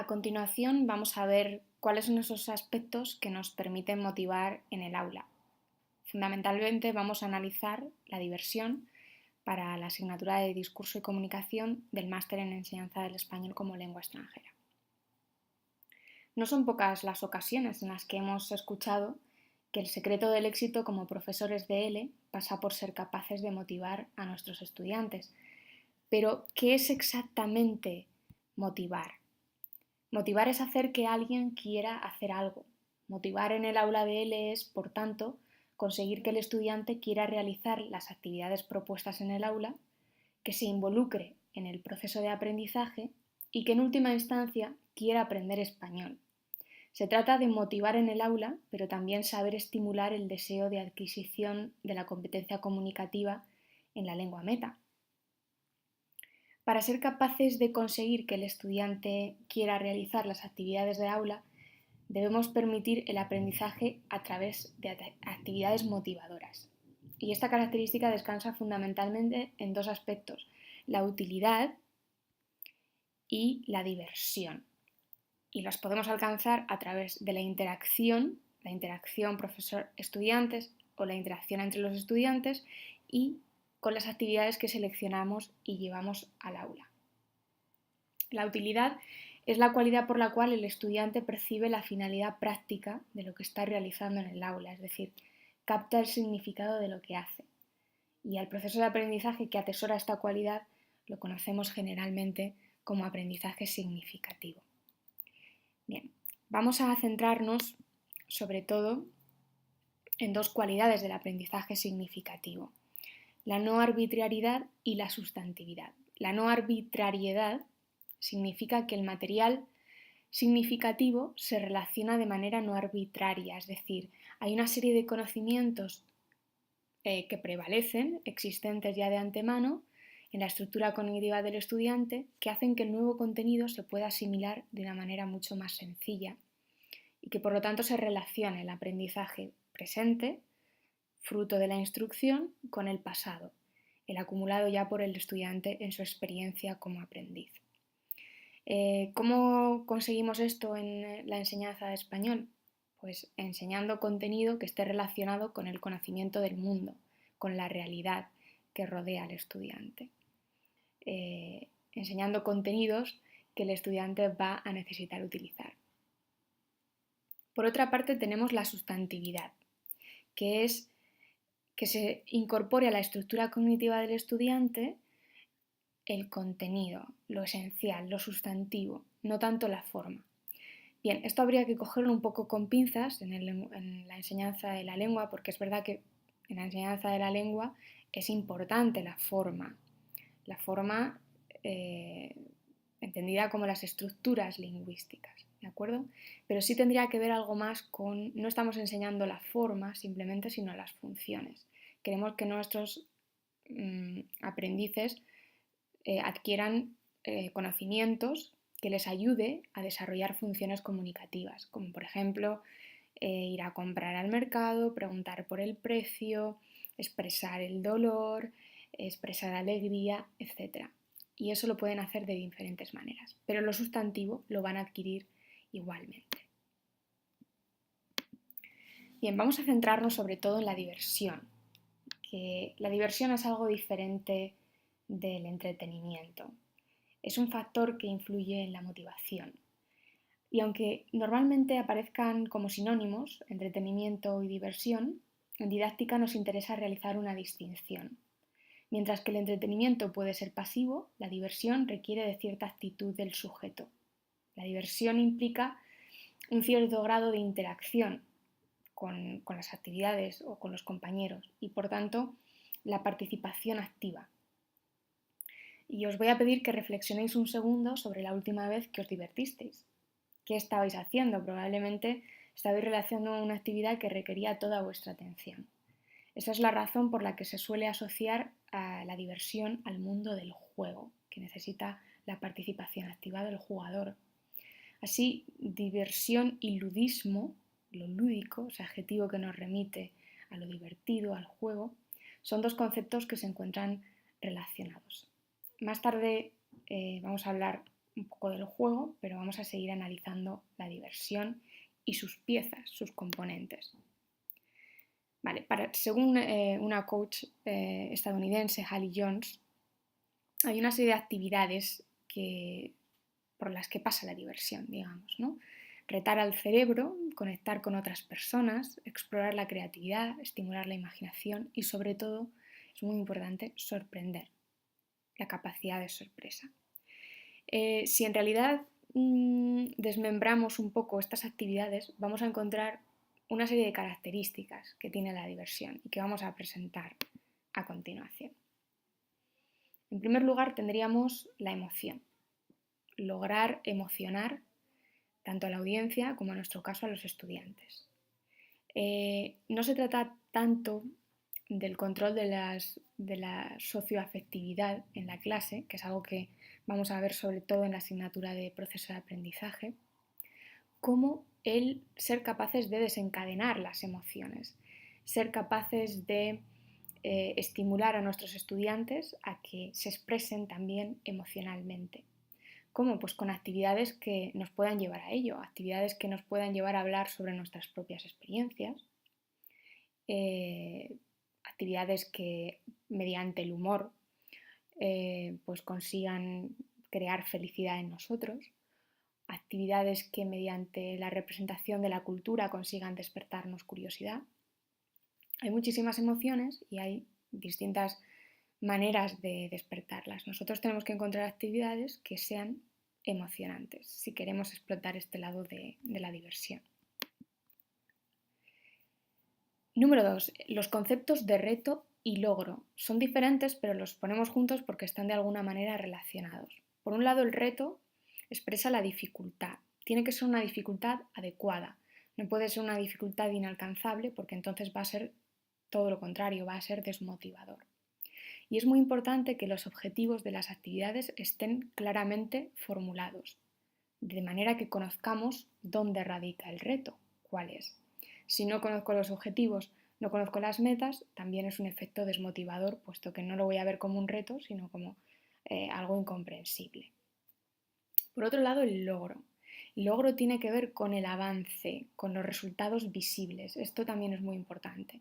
A continuación vamos a ver cuáles son esos aspectos que nos permiten motivar en el aula. Fundamentalmente vamos a analizar la diversión para la asignatura de Discurso y Comunicación del Máster en Enseñanza del Español como Lengua Extranjera. No son pocas las ocasiones en las que hemos escuchado que el secreto del éxito como profesores de L pasa por ser capaces de motivar a nuestros estudiantes. Pero, ¿qué es exactamente motivar? Motivar es hacer que alguien quiera hacer algo. Motivar en el aula de L es, por tanto, conseguir que el estudiante quiera realizar las actividades propuestas en el aula, que se involucre en el proceso de aprendizaje y que en última instancia quiera aprender español. Se trata de motivar en el aula, pero también saber estimular el deseo de adquisición de la competencia comunicativa en la lengua meta. Para ser capaces de conseguir que el estudiante quiera realizar las actividades de aula, debemos permitir el aprendizaje a través de actividades motivadoras. Y esta característica descansa fundamentalmente en dos aspectos: la utilidad y la diversión. Y las podemos alcanzar a través de la interacción profesor-estudiantes o la interacción entre los estudiantes y con las actividades que seleccionamos y llevamos al aula. La utilidad es la cualidad por la cual el estudiante percibe la finalidad práctica de lo que está realizando en el aula, es decir, capta el significado de lo que hace. Y al proceso de aprendizaje que atesora esta cualidad lo conocemos generalmente como aprendizaje significativo. Bien, vamos a centrarnos sobre todo en dos cualidades del aprendizaje significativo: la no arbitrariedad y la sustantividad. La no arbitrariedad significa que el material significativo se relaciona de manera no arbitraria, es decir, hay una serie de conocimientos que prevalecen, existentes ya de antemano, en la estructura cognitiva del estudiante, que hacen que el nuevo contenido se pueda asimilar de una manera mucho más sencilla y que por lo tanto se relacione el aprendizaje presente, fruto de la instrucción, con el pasado, el acumulado ya por el estudiante en su experiencia como aprendiz. ¿Cómo conseguimos esto en la enseñanza de español? Pues enseñando contenido que esté relacionado con el conocimiento del mundo, con la realidad que rodea al estudiante. Enseñando contenidos que el estudiante va a necesitar utilizar. Por otra parte, tenemos la sustantividad, que es que se incorpore a la estructura cognitiva del estudiante el contenido, lo esencial, lo sustantivo, no tanto la forma. Bien, esto habría que cogerlo un poco con pinzas en la enseñanza de la lengua, porque es verdad que en la enseñanza de la lengua es importante la forma entendida como las estructuras lingüísticas, ¿de acuerdo? Pero sí tendría que ver algo más con, no estamos enseñando la forma simplemente, sino las funciones. Queremos que nuestros aprendices adquieran conocimientos que les ayude a desarrollar funciones comunicativas, como por ejemplo ir a comprar al mercado, preguntar por el precio, expresar el dolor, expresar alegría, etc. Y eso lo pueden hacer de diferentes maneras, pero lo sustantivo lo van a adquirir igualmente. Bien, vamos a centrarnos sobre todo en la diversión, que la diversión es algo diferente del entretenimiento. Es un factor que influye en la motivación. Y aunque normalmente aparezcan como sinónimos, entretenimiento y diversión, en didáctica nos interesa realizar una distinción. Mientras que el entretenimiento puede ser pasivo, la diversión requiere de cierta actitud del sujeto. La diversión implica un cierto grado de interacción con las actividades o con los compañeros y, por tanto, la participación activa. Y os voy a pedir que reflexionéis un segundo sobre la última vez que os divertisteis. ¿Qué estabais haciendo? Probablemente estabais realizando una actividad que requería toda vuestra atención. Esa es la razón por la que se suele asociar a la diversión al mundo del juego, que necesita la participación activa del jugador. Así, diversión y ludismo, lo lúdico, ese adjetivo que nos remite a lo divertido, al juego, son dos conceptos que se encuentran relacionados. Más tarde vamos a hablar un poco del juego, pero vamos a seguir analizando la diversión y sus piezas, sus componentes. Vale, según una coach estadounidense, Hallie Jones, hay una serie de actividades por las que pasa la diversión, digamos, ¿no? Retar al cerebro, conectar con otras personas, explorar la creatividad, estimular la imaginación y, sobre todo, es muy importante, sorprender, la capacidad de sorpresa. Si en realidad desmembramos un poco estas actividades, vamos a encontrar una serie de características que tiene la diversión y que vamos a presentar a continuación. En primer lugar, tendríamos la emoción. Lograr emocionar tanto a la audiencia como en nuestro caso a los estudiantes. No se trata tanto del control de la socioafectividad en la clase, que es algo que vamos a ver sobre todo en la asignatura de proceso de aprendizaje, como el ser capaces de desencadenar las emociones, ser capaces de estimular a nuestros estudiantes a que se expresen también emocionalmente. ¿Cómo? Pues con actividades que nos puedan llevar a ello, actividades que nos puedan llevar a hablar sobre nuestras propias experiencias, actividades que mediante el humor pues consigan crear felicidad en nosotros, actividades que mediante la representación de la cultura consigan despertarnos curiosidad. Hay muchísimas emociones y hay distintas maneras de despertarlas. Nosotros tenemos que encontrar actividades que sean emocionantes si queremos explotar este lado de la diversión. Número 2. Los conceptos de reto y logro son diferentes, pero los ponemos juntos porque están de alguna manera relacionados. Por un lado, el reto expresa la dificultad. Tiene que ser una dificultad adecuada. No puede ser una dificultad inalcanzable porque entonces va a ser todo lo contrario, va a ser desmotivador. Y es muy importante que los objetivos de las actividades estén claramente formulados, de manera que conozcamos dónde radica el reto, cuál es. Si no conozco los objetivos, no conozco las metas, también es un efecto desmotivador, puesto que no lo voy a ver como un reto, sino como algo incomprensible. Por otro lado, el logro. El logro tiene que ver con el avance, con los resultados visibles. Esto también es muy importante.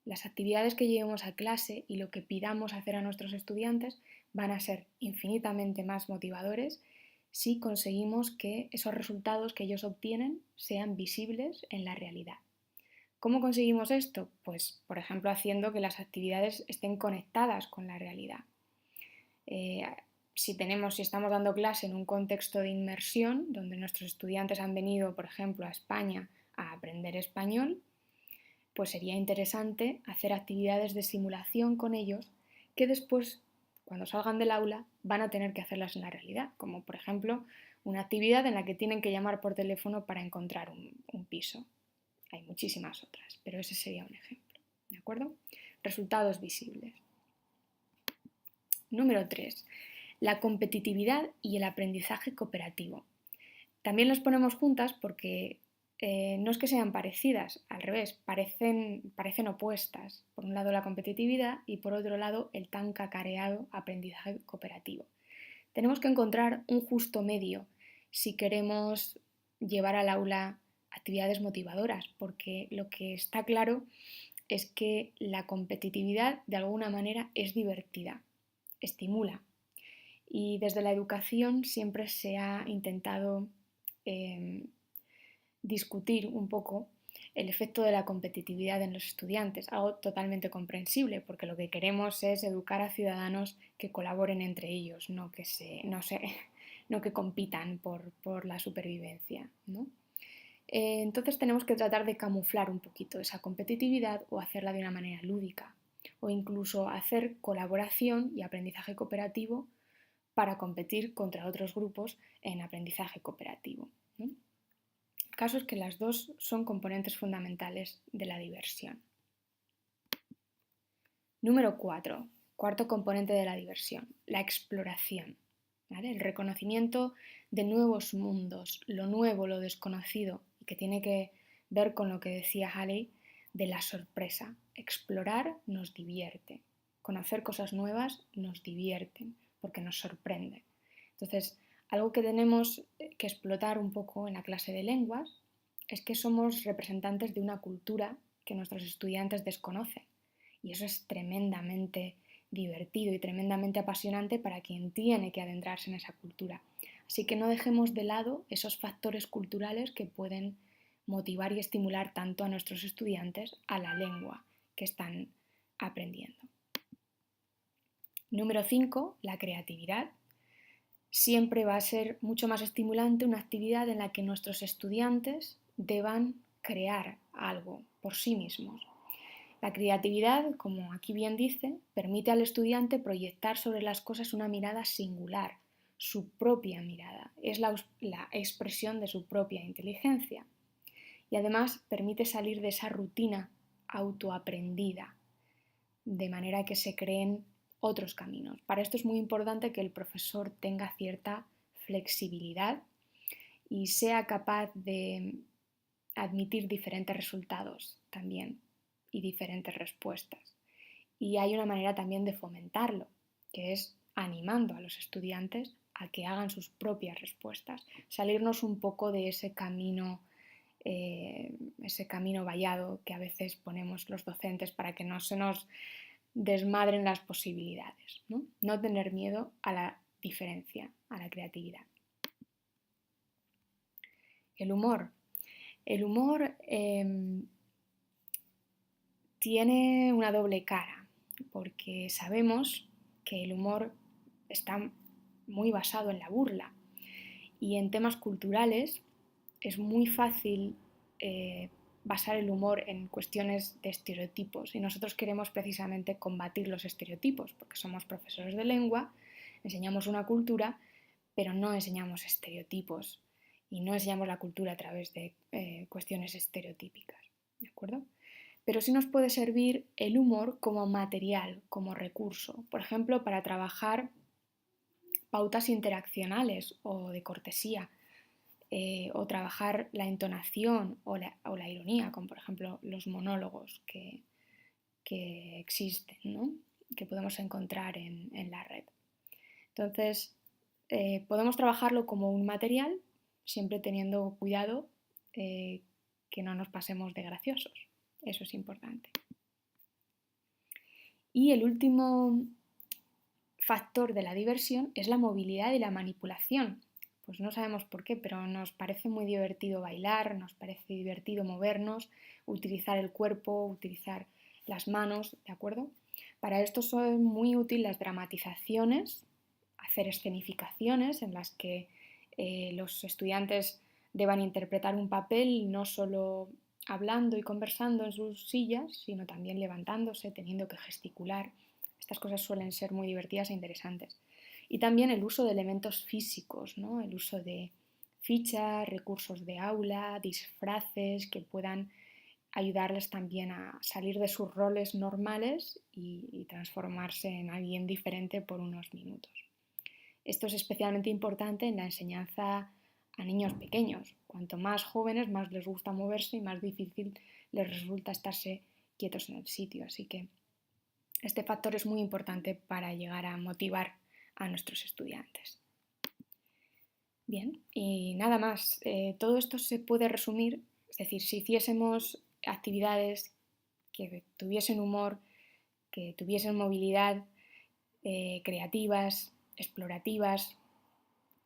Las actividades que llevemos a clase y lo que pidamos hacer a nuestros estudiantes van a ser infinitamente más motivadores si conseguimos que esos resultados que ellos obtienen sean visibles en la realidad. ¿Cómo conseguimos esto? Pues, por ejemplo, haciendo que las actividades estén conectadas con la realidad. Si estamos dando clase en un contexto de inmersión, donde nuestros estudiantes han venido, por ejemplo, a España a aprender español, pues sería interesante hacer actividades de simulación con ellos que después, cuando salgan del aula, van a tener que hacerlas en la realidad, como por ejemplo una actividad en la que tienen que llamar por teléfono para encontrar un piso. Hay muchísimas otras, pero ese sería un ejemplo, ¿de acuerdo? Resultados visibles. Número 3. La competitividad y el aprendizaje cooperativo. También las ponemos juntas porque no es que sean parecidas, al revés, parecen opuestas. Por un lado la competitividad y por otro lado el tan cacareado aprendizaje cooperativo. Tenemos que encontrar un justo medio si queremos llevar al aula actividades motivadoras, porque lo que está claro es que la competitividad de alguna manera es divertida, estimula. Y desde la educación siempre se ha intentado discutir un poco el efecto de la competitividad en los estudiantes, algo totalmente comprensible, porque lo que queremos es educar a ciudadanos que colaboren entre ellos, no que compitan por la supervivencia, ¿no? Entonces tenemos que tratar de camuflar un poquito esa competitividad o hacerla de una manera lúdica, o incluso hacer colaboración y aprendizaje cooperativo para competir contra otros grupos en aprendizaje cooperativo, ¿no? El caso es que las dos son componentes fundamentales de la diversión. Número 4. Cuarto componente de la diversión, la exploración. ¿Vale? El reconocimiento de nuevos mundos, lo nuevo, lo desconocido, y que tiene que ver con lo que decía Hallie de la sorpresa. Explorar nos divierte. Conocer cosas nuevas nos divierten porque nos sorprende. Entonces, Algo que tenemos que explotar un poco en la clase de lenguas es que somos representantes de una cultura que nuestros estudiantes desconocen. Y eso es tremendamente divertido y tremendamente apasionante para quien tiene que adentrarse en esa cultura. Así que no dejemos de lado esos factores culturales que pueden motivar y estimular tanto a nuestros estudiantes a la lengua que están aprendiendo. Número 5, la creatividad. Siempre va a ser mucho más estimulante una actividad en la que nuestros estudiantes deban crear algo por sí mismos. La creatividad, como aquí bien dice, permite al estudiante proyectar sobre las cosas una mirada singular, su propia mirada, es la expresión de su propia inteligencia. Y además permite salir de esa rutina autoaprendida, de manera que se creen otros caminos. Para esto es muy importante que el profesor tenga cierta flexibilidad y sea capaz de admitir diferentes resultados también y diferentes respuestas. Y hay una manera también de fomentarlo, que es animando a los estudiantes a que hagan sus propias respuestas, salirnos un poco de ese camino vallado que a veces ponemos los docentes para que no se nos desmadren las posibilidades, ¿no? No tener miedo a la diferencia, a la creatividad. El humor. El humor tiene una doble cara, porque sabemos que el humor está muy basado en la burla y en temas culturales es muy fácil basar el humor en cuestiones de estereotipos y nosotros queremos precisamente combatir los estereotipos porque somos profesores de lengua, enseñamos una cultura, pero no enseñamos estereotipos y no enseñamos la cultura a través de cuestiones estereotípicas, ¿de acuerdo? Pero sí nos puede servir el humor como material, como recurso, por ejemplo, para trabajar pautas interaccionales o de cortesía, o trabajar la entonación o la ironía, como por ejemplo los monólogos que existen, ¿no? Que podemos encontrar en la red. Entonces, podemos trabajarlo como un material, siempre teniendo cuidado que no nos pasemos de graciosos. Eso es importante. Y el último factor de la diversión es la movilidad y la manipulación. Pues no sabemos por qué, pero nos parece muy divertido bailar, nos parece divertido movernos, utilizar el cuerpo, utilizar las manos, ¿de acuerdo? Para esto son muy útiles las dramatizaciones, hacer escenificaciones en las que los estudiantes deban interpretar un papel no solo hablando y conversando en sus sillas, sino también levantándose, teniendo que gesticular. Estas cosas suelen ser muy divertidas e interesantes. Y también el uso de elementos físicos, ¿no? El uso de fichas, recursos de aula, disfraces que puedan ayudarles también a salir de sus roles normales y transformarse en alguien diferente por unos minutos. Esto es especialmente importante en la enseñanza a niños pequeños. Cuanto más jóvenes, más les gusta moverse y más difícil les resulta estarse quietos en el sitio. Así que este factor es muy importante para llegar a motivar a nuestros estudiantes. Bien, y nada más. Todo esto se puede resumir, es decir, si hiciésemos actividades que tuviesen humor, que tuviesen movilidad, creativas, explorativas,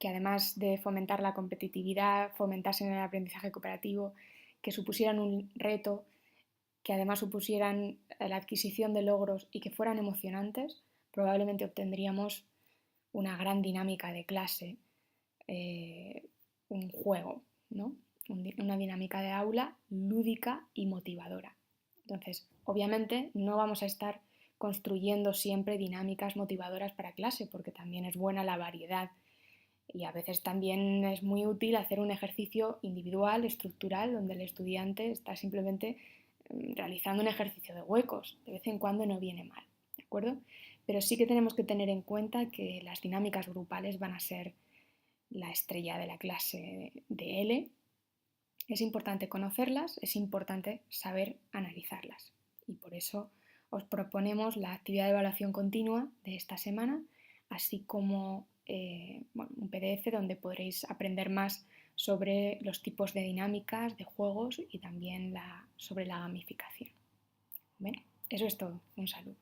que además de fomentar la competitividad, fomentasen el aprendizaje cooperativo, que supusieran un reto, que además supusieran la adquisición de logros y que fueran emocionantes, probablemente obtendríamos una gran dinámica de clase, un juego, ¿no? Una dinámica de aula lúdica y motivadora. Entonces, obviamente no vamos a estar construyendo siempre dinámicas motivadoras para clase, porque también es buena la variedad y a veces también es muy útil hacer un ejercicio individual, estructural, donde el estudiante está simplemente realizando un ejercicio de huecos. De vez en cuando no viene mal, ¿de acuerdo? Pero sí que tenemos que tener en cuenta que las dinámicas grupales van a ser la estrella de la clase de L. Es importante conocerlas, es importante saber analizarlas. Y por eso os proponemos la actividad de evaluación continua de esta semana, así como un PDF donde podréis aprender más sobre los tipos de dinámicas, de juegos y también sobre la gamificación. Bueno, eso es todo. Un saludo.